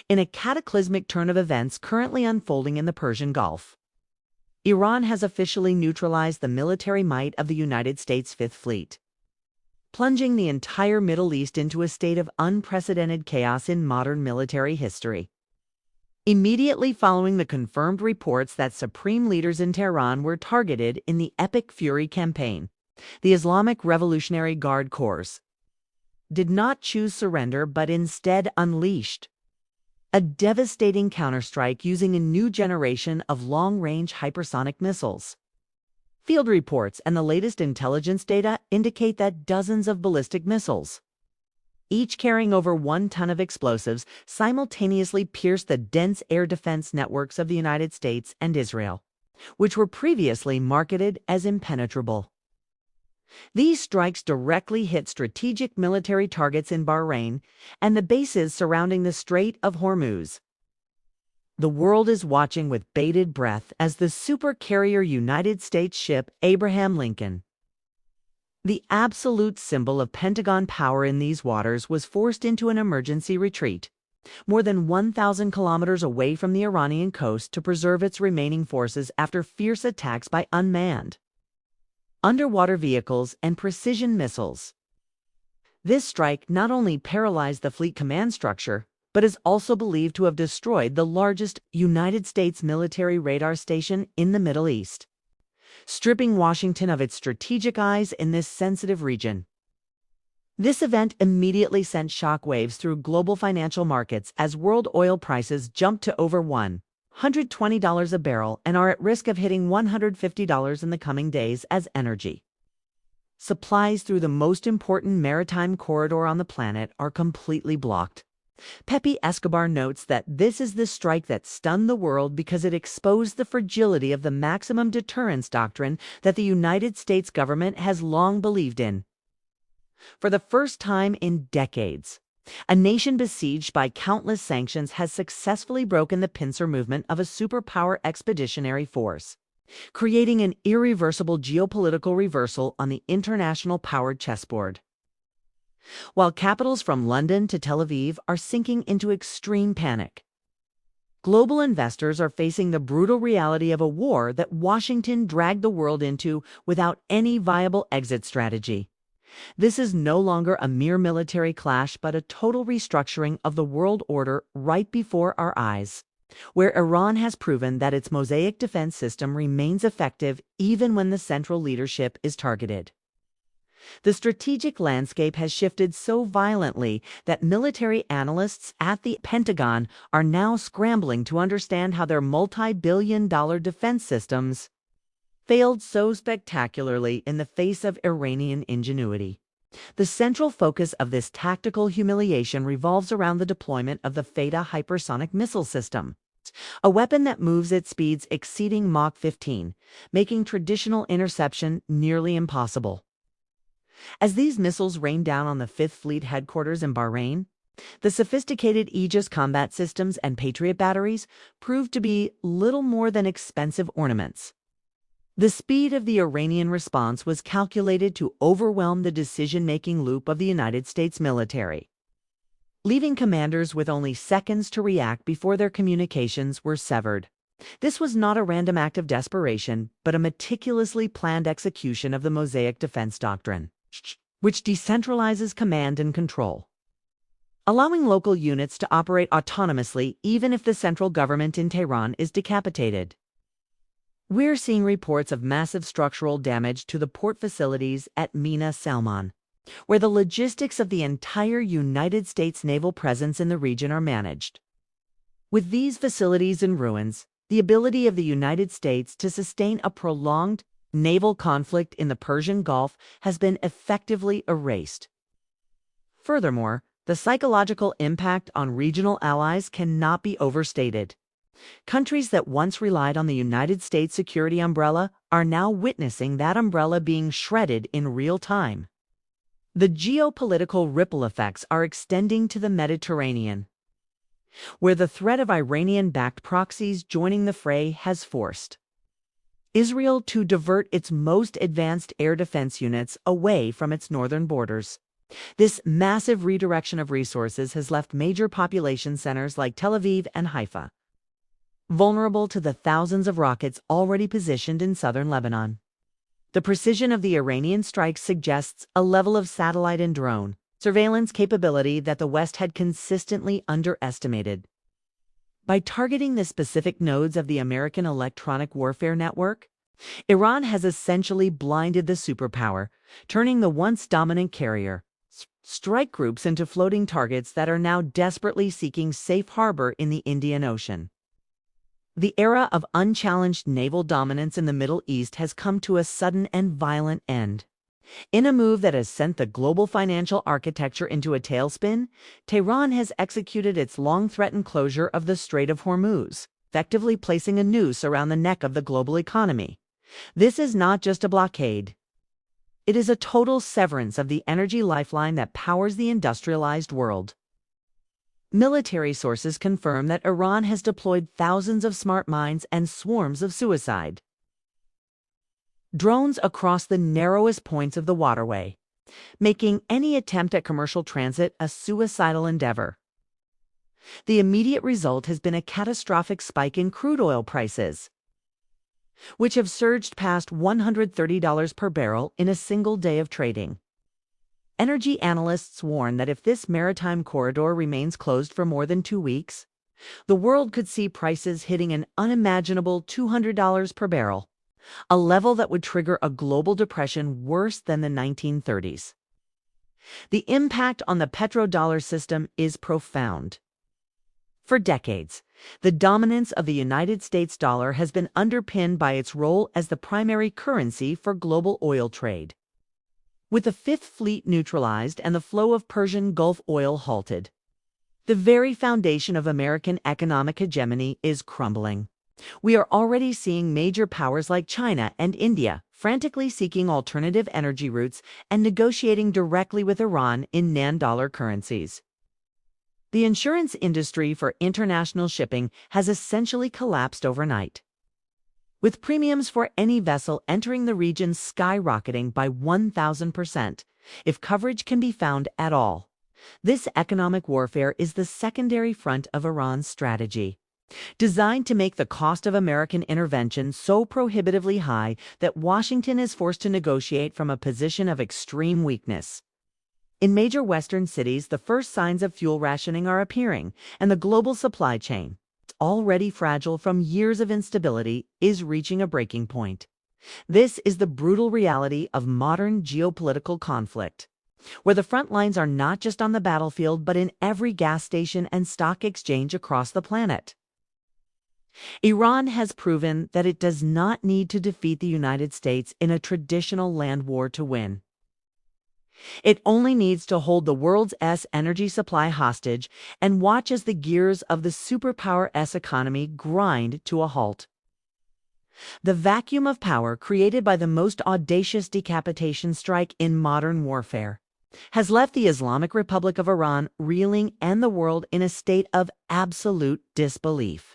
In a cataclysmic turn of events currently unfolding in the Persian Gulf, Iran has officially neutralized the military might of the United States Fifth Fleet, plunging the entire Middle East into a state of unprecedented chaos in modern military history. Immediately following the confirmed reports that supreme leaders in Tehran were targeted in the Epic Fury campaign, the Islamic Revolutionary Guard Corps did not choose surrender but instead unleashed a devastating counterstrike using a new generation of long-range hypersonic missiles. Field reports and the latest intelligence data indicate that dozens of ballistic missiles, each carrying over 1 ton of explosives, simultaneously pierced the dense air defense networks of the United States and Israel, which were previously marketed as impenetrable. These strikes directly hit strategic military targets in Bahrain and the bases surrounding the Strait of Hormuz. The world is watching with bated breath as the supercarrier United States ship Abraham Lincoln, the absolute symbol of Pentagon power in these waters, was forced into an emergency retreat, more than 1,000 kilometers away from the Iranian coast to preserve its remaining forces after fierce attacks by unmanned underwater vehicles and precision missiles. This strike not only paralyzed the fleet command structure, but is also believed to have destroyed the largest United States military radar station in the Middle East, stripping Washington of its strategic eyes in this sensitive region. This event immediately sent shockwaves through global financial markets as world oil prices jumped to over $120 a barrel and are at risk of hitting $150 in the coming days as energy supplies through the most important maritime corridor on the planet are completely blocked. Pepe Escobar notes that this is the strike that stunned the world because it exposed the fragility of the maximum deterrence doctrine that the United States government has long believed in. For the first time in decades, a nation besieged by countless sanctions has successfully broken the pincer movement of a superpower expeditionary force, creating an irreversible geopolitical reversal on the international powered chessboard. While capitals from London to Tel Aviv are sinking into extreme panic, global investors are facing the brutal reality of a war that Washington dragged the world into without any viable exit strategy. This is no longer a mere military clash, but a total restructuring of the world order right before our eyes, where Iran has proven that its mosaic defense system remains effective even when the central leadership is targeted. The strategic landscape has shifted so violently that military analysts at the Pentagon are now scrambling to understand how their multi-billion-dollar defense systems failed so spectacularly in the face of Iranian ingenuity. The central focus of this tactical humiliation revolves around the deployment of the Theta hypersonic missile system, a weapon that moves at speeds exceeding Mach 15, making traditional interception nearly impossible. As these missiles rain down on the Fifth Fleet headquarters in Bahrain, the sophisticated Aegis combat systems and Patriot batteries proved to be little more than expensive ornaments. The speed of the Iranian response was calculated to overwhelm the decision-making loop of the United States military, leaving commanders with only seconds to react before their communications were severed. This was not a random act of desperation, but a meticulously planned execution of the Mosaic defense doctrine, which decentralizes command and control, allowing local units to operate autonomously even if the central government in Tehran is decapitated. We're seeing reports of massive structural damage to the port facilities at Mina Salman, where the logistics of the entire United States naval presence in the region are managed. With these facilities in ruins, the ability of the United States to sustain a prolonged naval conflict in the Persian Gulf has been effectively erased. Furthermore, the psychological impact on regional allies cannot be overstated. Countries that once relied on the United States security umbrella are now witnessing that umbrella being shredded in real time. The geopolitical ripple effects are extending to the Mediterranean, where the threat of Iranian-backed proxies joining the fray has forced Israel to divert its most advanced air defense units away from its northern borders. This massive redirection of resources has left major population centers like Tel Aviv and Haifa vulnerable to the thousands of rockets already positioned in southern Lebanon. The precision of the Iranian strikes suggests a level of satellite and drone surveillance capability that the West had consistently underestimated. By targeting the specific nodes of the American electronic warfare network, Iran has essentially blinded the superpower, turning the once dominant carrier strike groups into floating targets that are now desperately seeking safe harbor in the Indian Ocean. The era of unchallenged naval dominance in the Middle East has come to a sudden and violent end. In a move that has sent the global financial architecture into a tailspin, Tehran has executed its long-threatened closure of the Strait of Hormuz, effectively placing a noose around the neck of the global economy. This is not just a blockade. It is a total severance of the energy lifeline that powers the industrialized world. Military sources confirm that Iran has deployed thousands of smart mines and swarms of suicide drones across the narrowest points of the waterway, making any attempt at commercial transit a suicidal endeavor. The immediate result has been a catastrophic spike in crude oil prices, which have surged past $130 per barrel in a single day of trading. Energy analysts warn that if this maritime corridor remains closed for more than 2 weeks, the world could see prices hitting an unimaginable $200 per barrel, a level that would trigger a global depression worse than the 1930s. The impact on the petrodollar system is profound. For decades, the dominance of the United States dollar has been underpinned by its role as the primary currency for global oil trade. With the Fifth Fleet neutralized and the flow of Persian Gulf oil halted, the very foundation of American economic hegemony is crumbling. We are already seeing major powers like China and India frantically seeking alternative energy routes and negotiating directly with Iran in non-dollar currencies. The insurance industry for international shipping has essentially collapsed overnight, with premiums for any vessel entering the region skyrocketing by 1,000%, if coverage can be found at all. This economic warfare is the secondary front of Iran's strategy, designed to make the cost of American intervention so prohibitively high that Washington is forced to negotiate from a position of extreme weakness. In major Western cities, the first signs of fuel rationing are appearing, and the global supply chain, already fragile from years of instability, is reaching a breaking point. This is the brutal reality of modern geopolitical conflict, where the front lines are not just on the battlefield but in every gas station and stock exchange across the planet. Iran has proven that it does not need to defeat the United States in a traditional land war to win. It only needs to hold the world's energy supply hostage and watch as the gears of the superpower economy grind to a halt. The vacuum of power created by the most audacious decapitation strike in modern warfare has left the Islamic Republic of Iran reeling and the world in a state of absolute disbelief.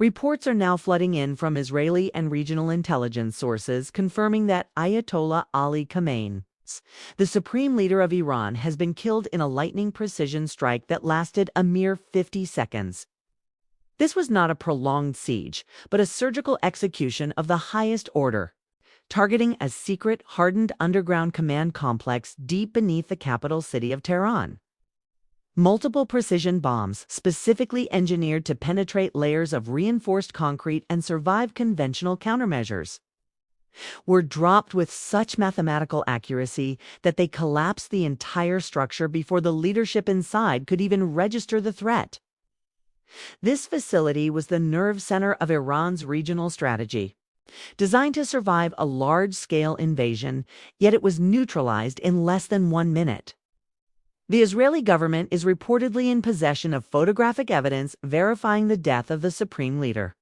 Reports are now flooding in from Israeli and regional intelligence sources confirming that Ayatollah Ali Khamenei, the supreme leader of Iran, has been killed in a lightning precision strike that lasted a mere 50 seconds. This was not a prolonged siege, but a surgical execution of the highest order, targeting a secret, hardened underground command complex deep beneath the capital city of Tehran. Multiple precision bombs, specifically engineered to penetrate layers of reinforced concrete and survive conventional countermeasures, were dropped with such mathematical accuracy that they collapsed the entire structure before the leadership inside could even register the threat. This facility was the nerve center of Iran's regional strategy, designed to survive a large-scale invasion, yet it was neutralized in less than 1 minute. The Israeli government is reportedly in possession of photographic evidence verifying the death of the supreme leader,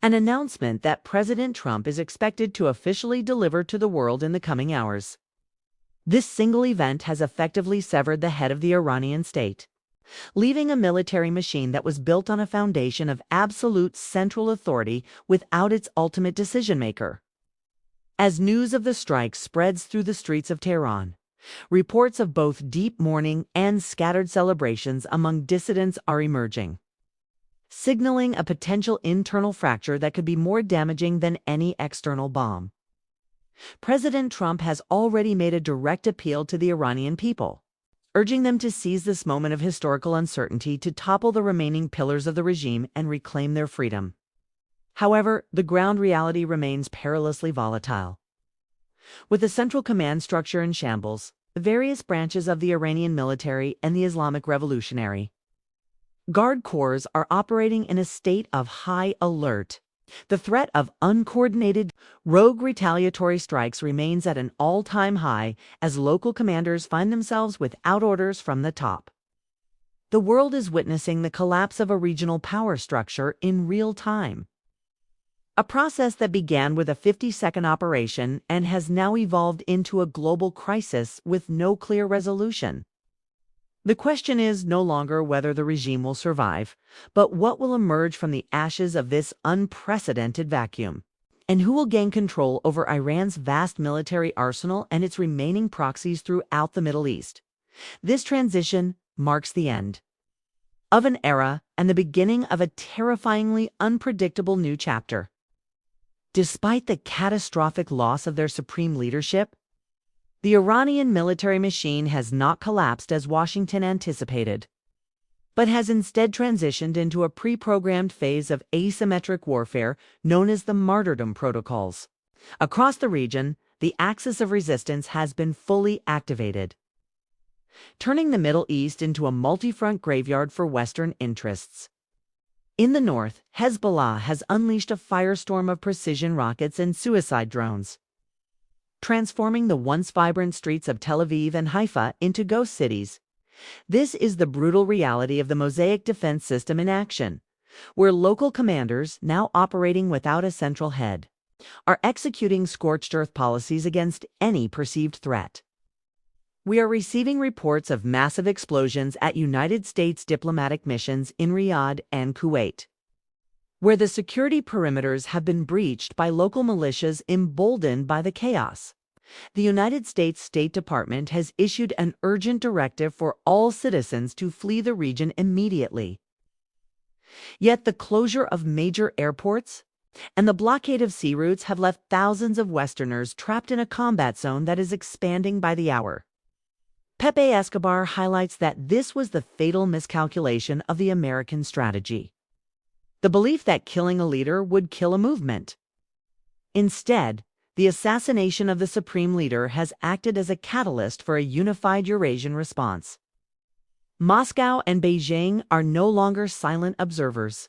an announcement that President Trump is expected to officially deliver to the world in the coming hours. This single event has effectively severed the head of the Iranian state, leaving a military machine that was built on a foundation of absolute central authority without its ultimate decision-maker. As news of the strike spreads through the streets of Tehran, Reports of both deep mourning and scattered celebrations among dissidents are emerging, signaling a potential internal fracture that could be more damaging than any external bomb. President Trump has already made a direct appeal to the Iranian people, urging them to seize this moment of historical uncertainty to topple the remaining pillars of the regime and reclaim their freedom. However, the ground reality remains perilously volatile. With the central command structure in shambles, the various branches of the Iranian military and the Islamic Revolutionary Guard Corps are operating in a state of high alert. The threat of uncoordinated, rogue retaliatory strikes remains at an all-time high as local commanders find themselves without orders from the top. The world is witnessing the collapse of a regional power structure in real time. A process that began with a 50-second operation and has now evolved into a global crisis with no clear resolution. The question is no longer whether the regime will survive, but what will emerge from the ashes of this unprecedented vacuum, and who will gain control over Iran's vast military arsenal and its remaining proxies throughout the Middle East. This transition marks the end of an era and the beginning of a terrifyingly unpredictable new chapter. Despite the catastrophic loss of their supreme leadership, the Iranian military machine has not collapsed as Washington anticipated, but has instead transitioned into a pre-programmed phase of asymmetric warfare known as the martyrdom protocols. Across the region, the axis of resistance has been fully activated, turning the Middle East into a multi-front graveyard for Western interests. In the north, Hezbollah has unleashed a firestorm of precision rockets and suicide drones, transforming the once vibrant streets of Tel Aviv and Haifa into ghost cities. This is the brutal reality of the Mosaic defense system in action, where local commanders, now operating without a central head, are executing scorched earth policies against any perceived threat. We are receiving reports of massive explosions at United States diplomatic missions in Riyadh and Kuwait, where the security perimeters have been breached by local militias emboldened by the chaos. The United States State Department has issued an urgent directive for all citizens to flee the region immediately. Yet the closure of major airports and the blockade of sea routes have left thousands of Westerners trapped in a combat zone that is expanding by the hour. Pepe Escobar highlights that this was the fatal miscalculation of the American strategy. The belief that killing a leader would kill a movement. Instead, the assassination of the supreme leader has acted as a catalyst for a unified Eurasian response. Moscow and Beijing are no longer silent observers.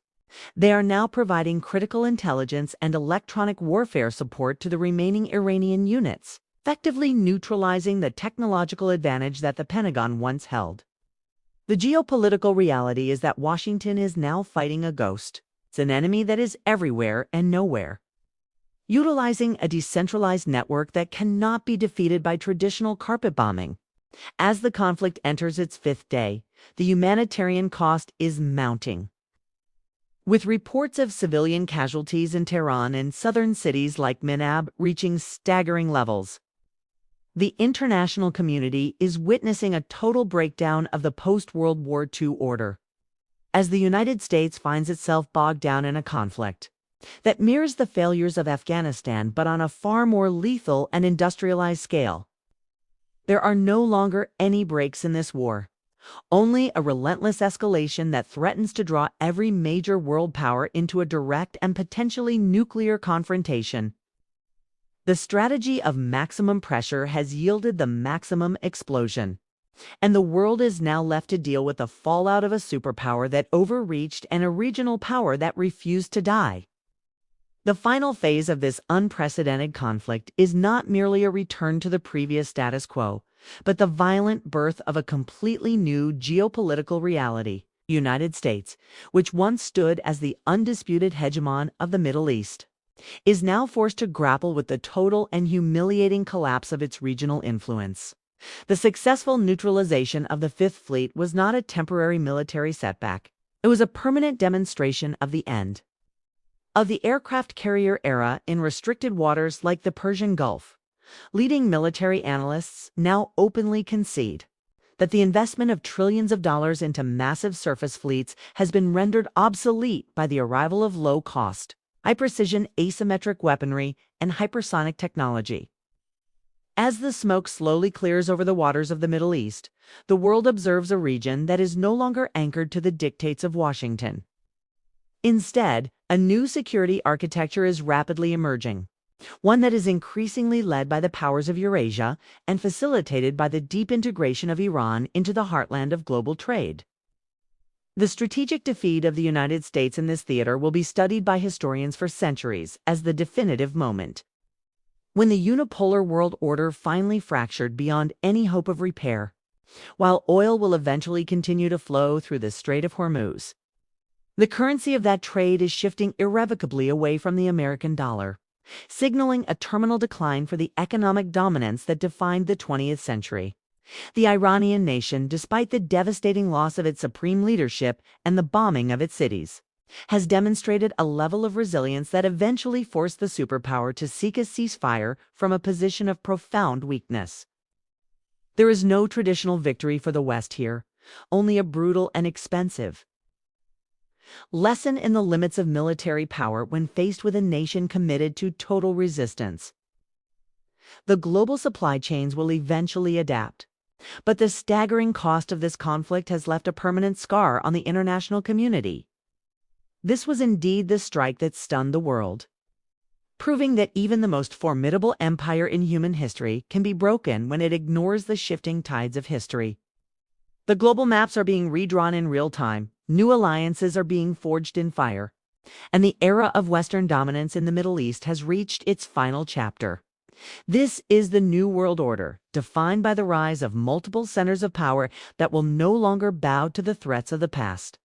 They are now providing critical intelligence and electronic warfare support to the remaining Iranian units, effectively neutralizing the technological advantage that the Pentagon once held. The geopolitical reality is that Washington is now fighting a ghost. It's an enemy that is everywhere and nowhere, utilizing a decentralized network that cannot be defeated by traditional carpet bombing. As the conflict enters its fifth day, the humanitarian cost is mounting, with reports of civilian casualties in Tehran and southern cities like Minab reaching staggering levels. The international community is witnessing a total breakdown of the post-World War II order, as the United States finds itself bogged down in a conflict that mirrors the failures of Afghanistan but on a far more lethal and industrialized scale. There are no longer any breaks in this war, only a relentless escalation that threatens to draw every major world power into a direct and potentially nuclear confrontation. The strategy of maximum pressure has yielded the maximum explosion, and the world is now left to deal with the fallout of a superpower that overreached and a regional power that refused to die. The final phase of this unprecedented conflict is not merely a return to the previous status quo, but the violent birth of a completely new geopolitical reality. The United States, which once stood as the undisputed hegemon of the Middle East, is now forced to grapple with the total and humiliating collapse of its regional influence. The successful neutralization of the Fifth Fleet was not a temporary military setback. It was a permanent demonstration of the end of the aircraft carrier era in restricted waters like the Persian Gulf, Leading military analysts now openly concede that the investment of trillions of dollars into massive surface fleets has been rendered obsolete by the arrival of low-cost, high-precision asymmetric weaponry and hypersonic technology. As the smoke slowly clears over the waters of the Middle East, the world observes a region that is no longer anchored to the dictates of Washington. Instead, a new security architecture is rapidly emerging, one that is increasingly led by the powers of Eurasia and facilitated by the deep integration of Iran into the heartland of global trade. The strategic defeat of the United States in this theater will be studied by historians for centuries as the definitive moment, when the unipolar world order finally fractured beyond any hope of repair, while oil will eventually continue to flow through the Strait of Hormuz. The currency of that trade is shifting irrevocably away from the American dollar, signaling a terminal decline for the economic dominance that defined the 20th century. The Iranian nation, despite the devastating loss of its supreme leadership and the bombing of its cities, has demonstrated a level of resilience that eventually forced the superpower to seek a ceasefire from a position of profound weakness. There is no traditional victory for the West here, only a brutal and expensive lesson in the limits of military power when faced with a nation committed to total resistance. The global supply chains will eventually adapt, but the staggering cost of this conflict has left a permanent scar on the international community. This was indeed the strike that stunned the world, proving that even the most formidable empire in human history can be broken when it ignores the shifting tides of history. The global maps are being redrawn in real time, new alliances are being forged in fire, and the era of Western dominance in the Middle East has reached its final chapter. This is the new world order, defined by the rise of multiple centers of power that will no longer bow to the threats of the past.